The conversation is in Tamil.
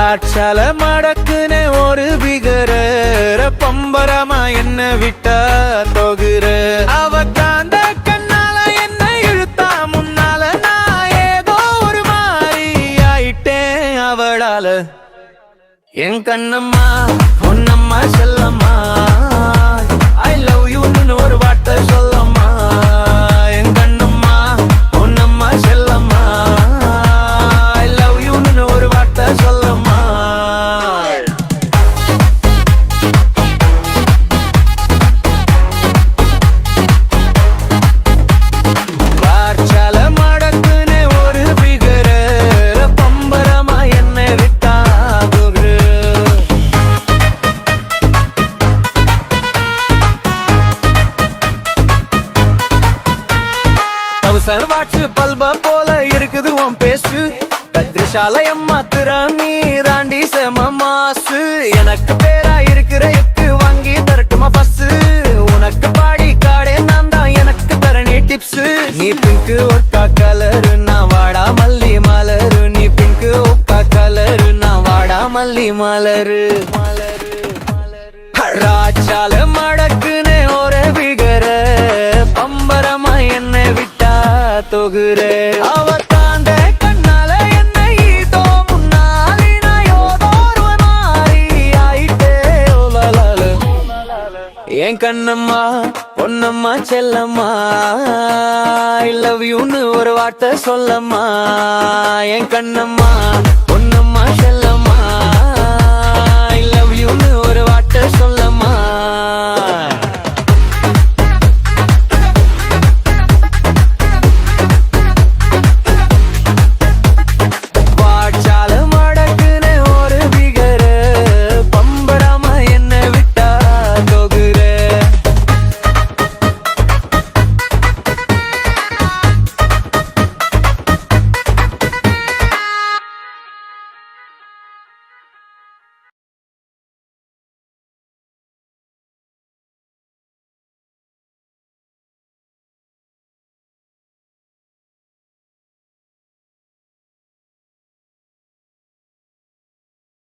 வாட்சால மடக்குனே ஒரு பிகர பம்பரமா என்ன விட்டா தொகுற அவ காந்த கண்ணால என்ன இழுத்தா முன்னால நான் ஏதோ ஒரு மாதிரி ஆயிட்டேன் அவளால என் கண்ணம்மா பொன்னம்மா செல்லம்மா ஐ லவ் யூன்னு ஒரு வார்த்தை சொல்லம்மா என் கண்ணம்மா பொன்னம்மா செல்லம்மா ஐ லவ் யூன்னு ஒரு வார்த்தை சொல்லம்மா வார்ச்சால மடக்குனே ஒரு பிகர பம்பரமா என்ன விட்டா வாட்சு பல்ப போல இருக்குது உன் பேசு கத்திரிசாலயம் மாத்திர நீ தாண்டி செம மாசு எனக்கு பேரா இருக்கிற எக்கு வாங்கி தரட்டுமா பஸ் உனக்கு பாடி காடே நான் தான் எனக்கு தரணி டிப்ஸ் நீ பிங்க் ஒக்கா கலரு நான் வாடா மல்லி மலரு நீ பிங்க் ஒக்கா கலரு நான் வாடா மல்லி மலரு ராஜால மடக்குனே ஒரே பிகர பம்பரமா என்ன விட்டா தொகுற அவ தாண்ட கண்ணால என்னை இதோ முன்னாடி நான் யோதோர் மாறி ஆயிட்டே ஓலலால என் கண்ணம்மா பொன்னம்மா செல்லம்மா ஐ லவ் யூன்னு ஒரு வார்த்தை சொல்லம்மா என் கண்ணம்மா பொன்னம்மா